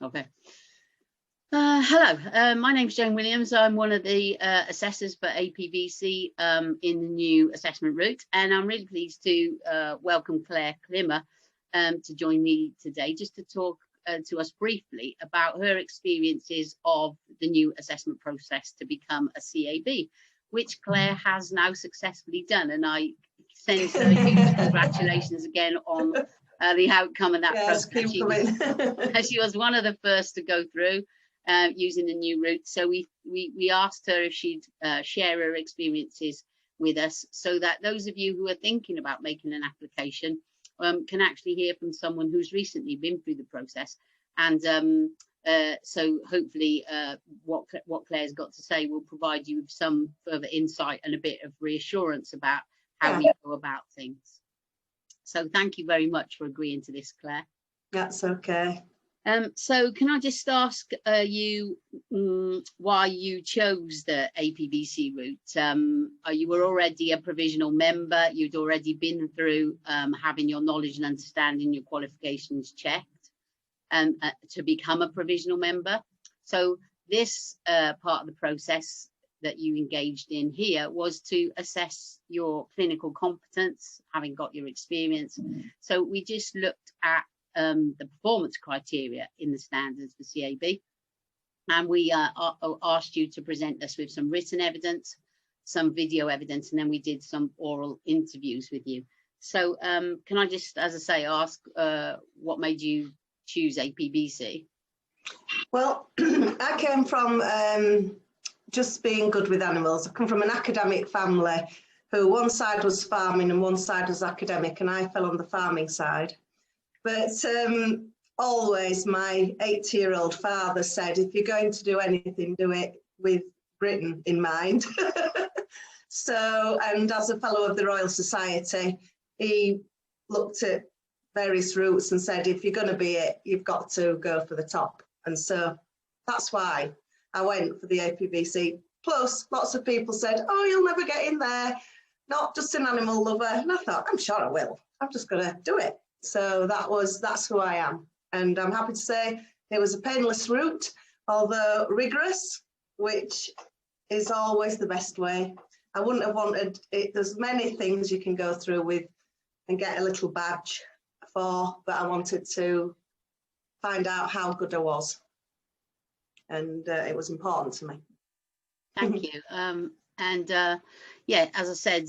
Okay. Hello, my name's Jane Williams. I'm one of the assessors for APBC in the new assessment route, and I'm really pleased to welcome Claire Klima to join me today, just to talk to us briefly about her experiences of the new assessment process to become a CAB, which Claire has now successfully done, and I send her huge congratulations again on the outcome of that process. She was one of the first to go through using the new route, so we asked her if she'd share her experiences with us, so that those of you who are thinking about making an application can actually hear from someone who's recently been through the process. And so hopefully what Claire's got to say will provide you with some further insight and a bit of reassurance about how we go about things. So thank you very much for agreeing to this, Claire. That's okay. So can I just ask you why you chose the APBC route? You were already a provisional member, you'd already been through having your knowledge and understanding, your qualifications checked to become a provisional member. So this part of the process that you engaged in here was to assess your clinical competence, having got your experience. So we just looked at the performance criteria in the standards for CAB, and we asked you to present us with some written evidence, some video evidence, and then we did some oral interviews with you. So can I just, as I say, ask what made you choose APBC? Well, I came from just being good with animals. I come from an academic family who one side was farming and one side was academic, and I fell on the farming side. But always my 80-year-old father said, if you're going to do anything, do it with Britain in mind. So, and as a fellow of the Royal Society, he looked at various routes and said, if you're going to be it, you've got to go for the top. And so that's why I went for the APBC. Plus, lots of people said, oh, you'll never get in there, not just an animal lover. And I thought, I'm sure I will. I'm just going to do it. So that's who I am. And I'm happy to say it was a painless route, although rigorous, which is always the best way. I wouldn't have wanted it. There's many things you can go through with and get a little badge for, but I wanted to find out how good I was. And it was important to me. Thank you. Yeah, as I said,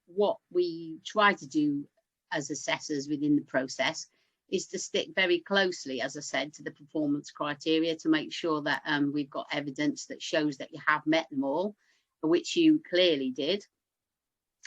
what we try to do as assessors within the process is to stick very closely, as I said, to the performance criteria to make sure that we've got evidence that shows that you have met them all, which you clearly did.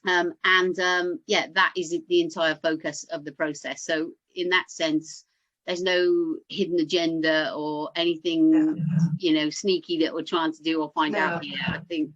Yeah, that is the entire focus of the process. So in that sense, there's no hidden agenda or anything, you know, sneaky that we're trying to do or find out here. I think,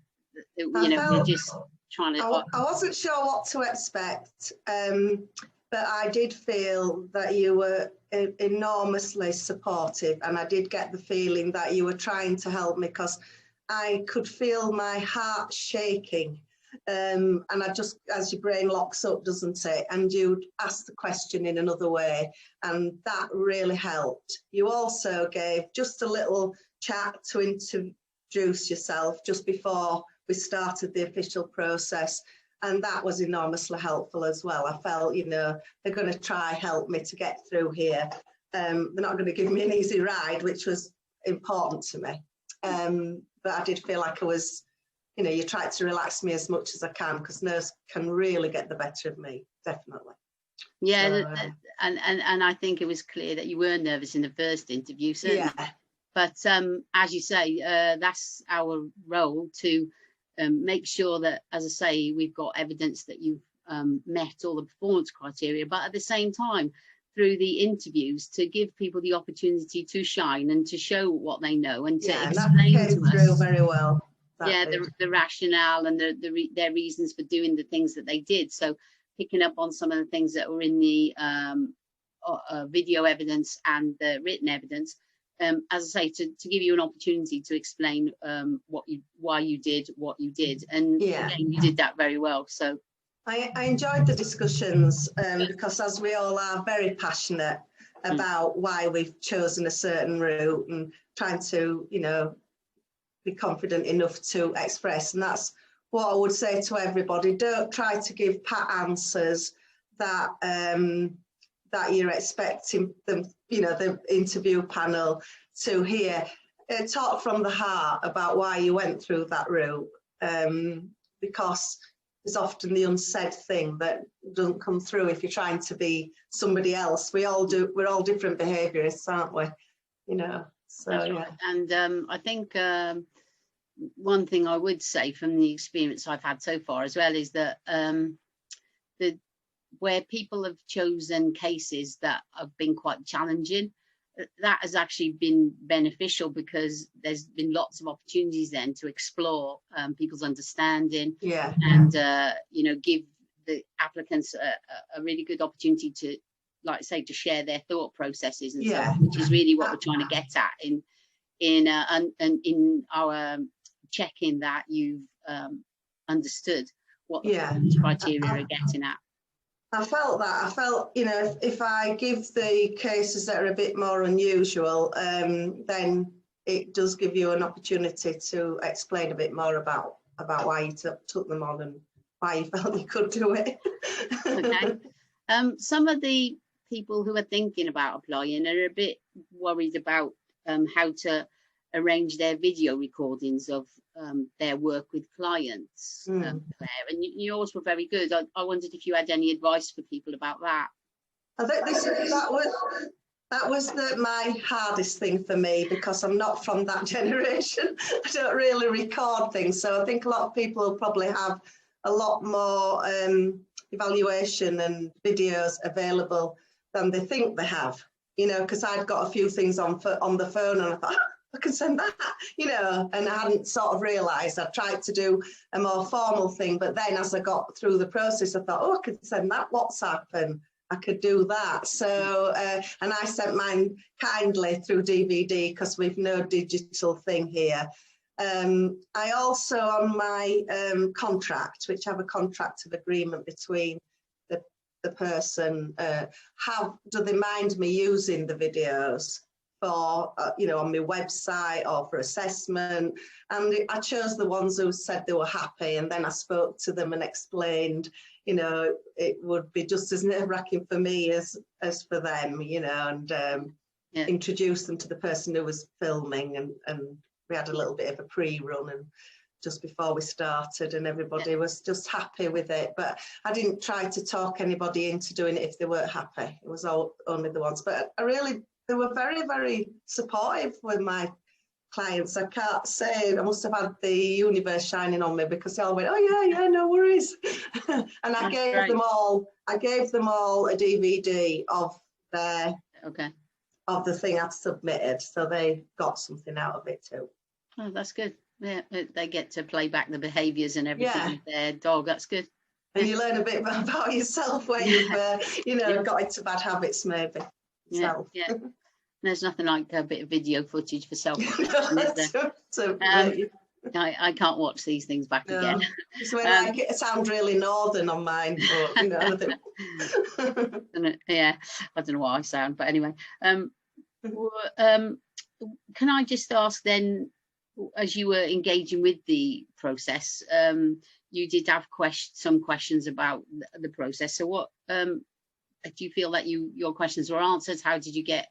that, you know, we're just trying to... I wasn't sure what to expect, but I did feel that you were enormously supportive, and I did get the feeling that you were trying to help me, because I could feel my heart shaking. And I just, as your brain locks up, doesn't it? And you'd ask the question in another way, and that really helped. You also gave just a little chat to introduce yourself just before we started the official process, and that was enormously helpful as well. I felt, you know, they're going to try help me to get through here. They're not going to give me an easy ride, which was important to me. But I did feel like I was, you know, you tried to relax me as much as I can, because nerves can really get the better of me, definitely. Yeah, so, and I think it was clear that you were nervous in the first interview, certainly. Yeah. But as you say, that's our role to make sure that, as I say, we've got evidence that you've met all the performance criteria, but at the same time, through the interviews, to give people the opportunity to shine and to show what they know and to explain to us very well. Yeah, the rationale and their reasons for doing the things that they did. So picking up on some of the things that were in the video evidence and the written evidence, as I say, to give you an opportunity to explain why you did what you did, and again, you did that very well. So I enjoyed the discussions because, as we all are, very passionate, about why we've chosen a certain route and trying to, you know, be confident enough to express. And that's what I would say to everybody. Don't try to give pat answers that that you're expecting them, you know, the interview panel to hear. Talk from the heart about why you went through that route, because there's often the unsaid thing that doesn't come through if you're trying to be somebody else. We all do. We're all different behaviourists, aren't we? You know. So that's right. And I think one thing I would say from the experience I've had so far as well is that where people have chosen cases that have been quite challenging, that has actually been beneficial, because there's been lots of opportunities then to explore people's understanding, and you know, give the applicants a really good opportunity to, like I say, to share their thought processes and stuff, which is really what we're trying to get at in our checking that you've understood what the criteria are getting at. I felt that. I felt, you know, if I give the cases that are a bit more unusual, then it does give you an opportunity to explain a bit more about why you took them on and why you felt you could do it. Okay. Some of the people who are thinking about applying are a bit worried about how to arrange their video recordings of their work with clients, Claire, and yours were very good. I wondered if you had any advice for people about that. I think that was my hardest thing for me, because I'm not from that generation. I don't really record things, so I think a lot of people will probably have a lot more evaluation and videos available than they think they have, you know, because I'd got a few things on the phone and I thought, I can send that, you know, and I hadn't sort of realised. I tried to do a more formal thing, but then as I got through the process, I thought, oh, I could send that WhatsApp and I could do that. So, and I sent mine kindly through DVD, because we've no digital thing here. I also, on my contract, which I have a contract of agreement between the person, do they mind me using the videos for, you know, on my website or for assessment? And I chose the ones who said they were happy, and then I spoke to them and explained, you know, it would be just as nerve-wracking for me as for them, you know, and introduced them to the person who was filming, and we had a little bit of a pre-run and just before we started, and everybody was just happy with it. But I didn't try to talk anybody into doing it if they weren't happy. It was only the ones. But they were very, very supportive with my clients. I can't say, I must have had the universe shining on me, because they all went, oh yeah, no worries. And I gave them all a DVD of their of the thing I'd submitted, so they got something out of it too. Oh, that's good. Yeah, they get to play back the behaviours and everything with their dog. That's good. And you learn a bit about yourself where you've, you know, got into bad habits maybe. Yeah. There's nothing like a bit of video footage for self-protection, is there? I can't watch these things back again. So it sounds really northern on mine, but, you know. Yeah, I don't know what I sound, but anyway. Can I just ask then, as you were engaging with the process, you did have some questions about the process. So what do you feel that your questions were answered? How did you get,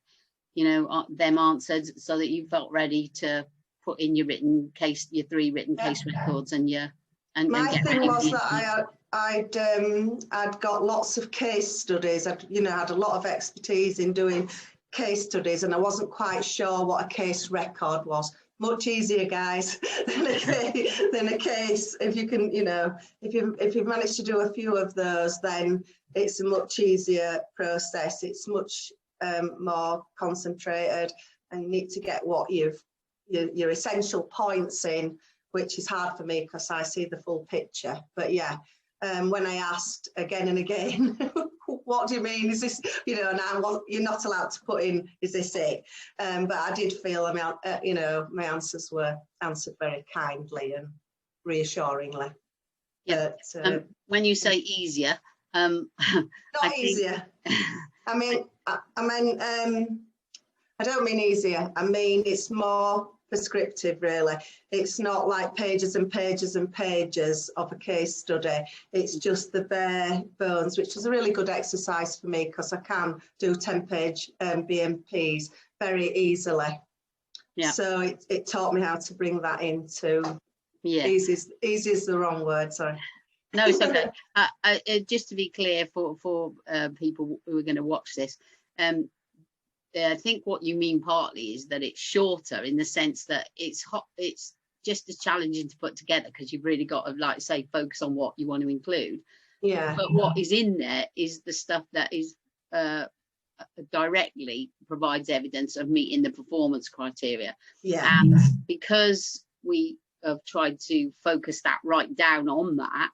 you know, them answered so that you felt ready to put in your your 3 written case records and your my thing was that I'd got lots of case studies. I'd, you know, had a lot of expertise in doing case studies, and I wasn't quite sure what a case record was. Much easier, guys, than a case. If you can, you know, if you've managed to do a few of those, then it's a much easier process. It's much more concentrated, and you need to get what your essential points in, which is hard for me because I see the full picture. But yeah, when I asked again and again, what do you mean? Is this, you know, and you're not allowed to put in, is this it? But I did feel, you know, my answers were answered very kindly and reassuringly. Yeah. When you say easier, not easier. I mean, I don't mean easier. I mean, it's more prescriptive, really. It's not like pages and pages and pages of a case study. It's just the bare bones, which is a really good exercise for me because I can do 10-page BMPs very easily. Yeah. So it taught me how to bring that into, easy is the wrong word, sorry. No, it's okay. Just to be clear for people who are going to watch this, I think what you mean partly is that it's shorter in the sense that it's just as challenging to put together because you've really got to, like say, focus on what you want to include. Yeah. But what is in there is the stuff that is directly provides evidence of meeting the performance criteria. Yeah. And because we have tried to focus that right down on that,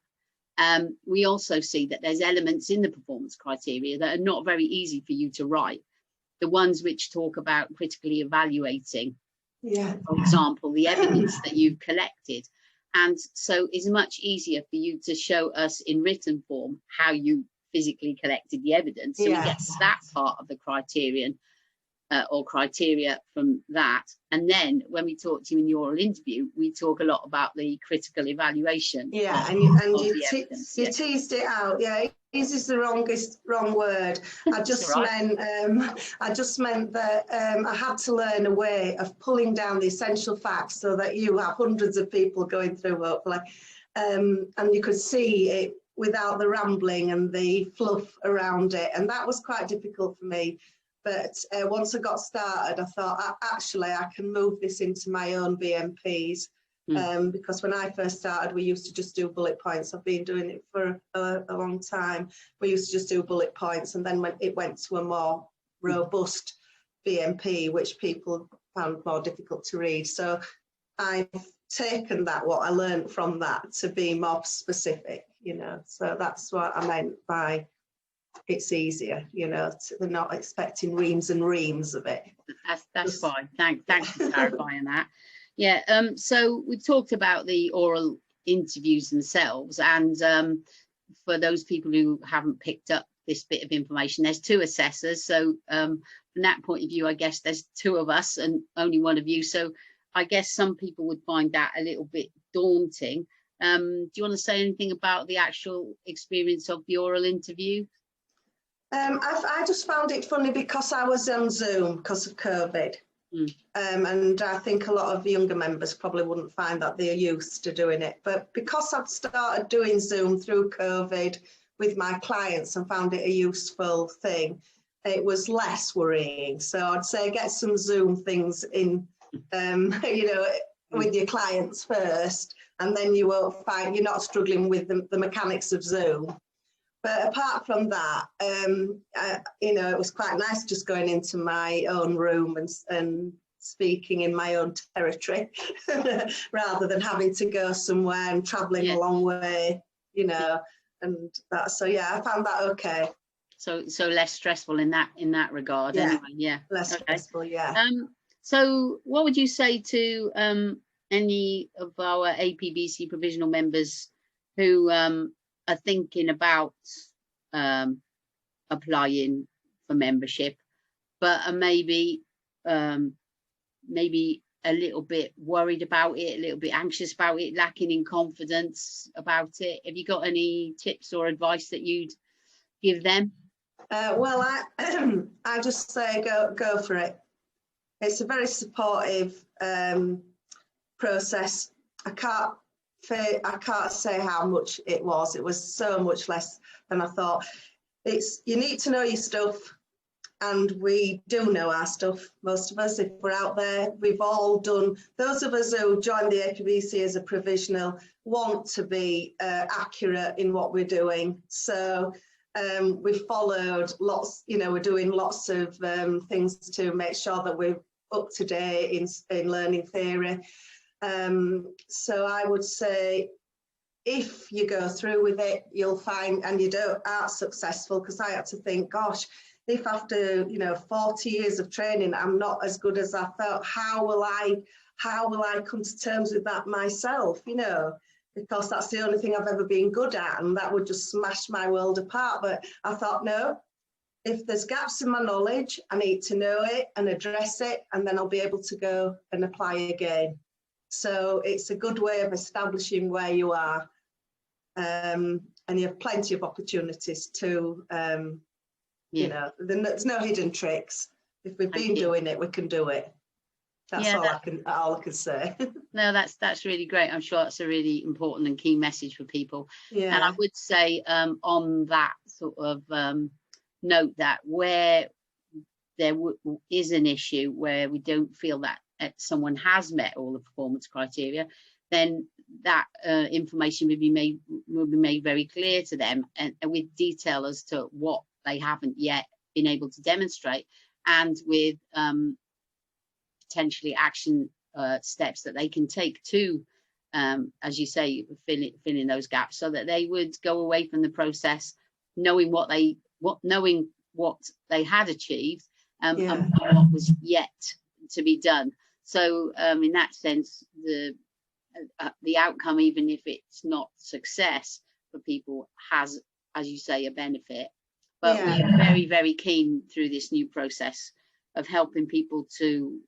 we also see that there's elements in the performance criteria that are not very easy for you to write. The ones which talk about critically evaluating, for example, the evidence that you've collected. And so it's much easier for you to show us in written form how you physically collected the evidence. So we get that part of the criterion or criteria from that. And then when we talk to you in your oral interview, we talk a lot about the critical evaluation. Yeah, and you teased it out. Yeah, this is the wrong word. I just meant that I had to learn a way of pulling down the essential facts so that you have hundreds of people going through, hopefully, and you could see it without the rambling and the fluff around it. And that was quite difficult for me. But once I got started, I thought, actually, I can move this into my own BMPs. Because when I first started, we used to just do bullet points. I've been doing it for a long time. We used to just do bullet points. And then when it went to a more robust BMP, which people found more difficult to read. So I've taken that, what I learned from that, to be more specific, you know. So that's what I meant by it's easier, you know, they're not expecting reams and reams of it. That's fine. Thanks for clarifying that. Yeah, so we talked about the oral interviews themselves, and for those people who haven't picked up this bit of information, there's 2 assessors. So from that point of view, I guess there's 2 of us and only 1 of you. So I guess some people would find that a little bit daunting. Do you want to say anything about the actual experience of the oral interview? I just found it funny because I was on Zoom because of COVID. And I think a lot of younger members probably wouldn't find that they're used to doing it. But because I've started doing Zoom through COVID with my clients and found it a useful thing, it was less worrying. So I'd say get some Zoom things in, you know, with your clients first, and then you won't find you're not struggling with the mechanics of Zoom. But apart from that, you know, it was quite nice just going into my own room and speaking in my own territory rather than having to go somewhere and travelling a long way, you know, and that. So yeah, I found that okay. So less stressful in that regard. Anyway, less stressful. Yeah. So what would you say to any of our APBC provisional members who are thinking about applying for membership, but are maybe a little bit worried about it, a little bit anxious about it, lacking in confidence about it? Have you got any tips or advice that you'd give them? Well, I just say go for it. It's a very supportive process. I can't say how much it was. It was so much less than I thought. You need to know your stuff, and we do know our stuff. Most of us, if we're out there, we've all done. Those of us who joined the APBC as a provisional want to be accurate in what we're doing. So we've followed lots. You know, we're doing lots of things to make sure that we're up to date in learning theory. So I would say if you go through with it, you'll find, and you aren't successful, because I had to think, gosh, if after 40 years of training I'm not as good as I felt, how will I come to terms with that myself, you know, because that's the only thing I've ever been good at, and that would just smash my world apart. But I thought, no, if there's gaps in my knowledge, I need to know it and address it, and then I'll be able to go and apply again. So it's a good way of establishing where you are. And you have plenty of opportunities to, you know, there's no hidden tricks. If we've been doing it, we can do it. That's all I can say. No, that's really great. I'm sure that's a really important and key message for people. Yeah. And I would say on that sort of note, that where there is an issue where we don't feel that someone has met all the performance criteria, then that information will be made very clear to them, and with detail as to what they haven't yet been able to demonstrate, and with potentially action steps that they can take to, as you say, fill in those gaps, so that they would go away from the process knowing what they had achieved, and what was yet to be done. So in that sense, the outcome, even if it's not success for people, has, as you say, a benefit. But we're very, very keen through this new process of helping people to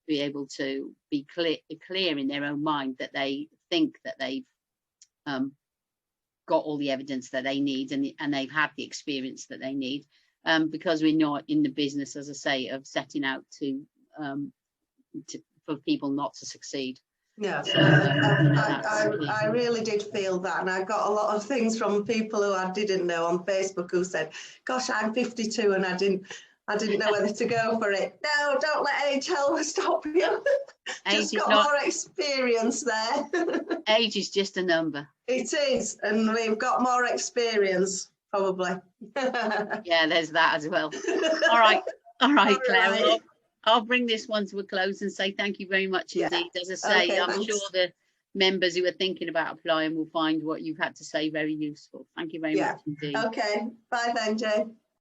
be able to be clear in their own mind that they think that they've got all the evidence that they need, and they've had the experience that they need, because we're not in the business, as I say, of setting out for people not to succeed. Yeah, so, I really did feel that, and I got a lot of things from people who I didn't know on Facebook who said, "Gosh, I'm 52 and I didn't know whether to go for it." No, don't let age stop you. Just got more experience there. Age is just a number. It is, and we've got more experience probably. Yeah, there's that as well. All right, Claire. Well, I'll bring this one to a close and say thank you very much indeed. As I say, I'm sure the members who are thinking about applying will find what you've had to say very useful. Thank you very much indeed. Okay, bye then, Jay.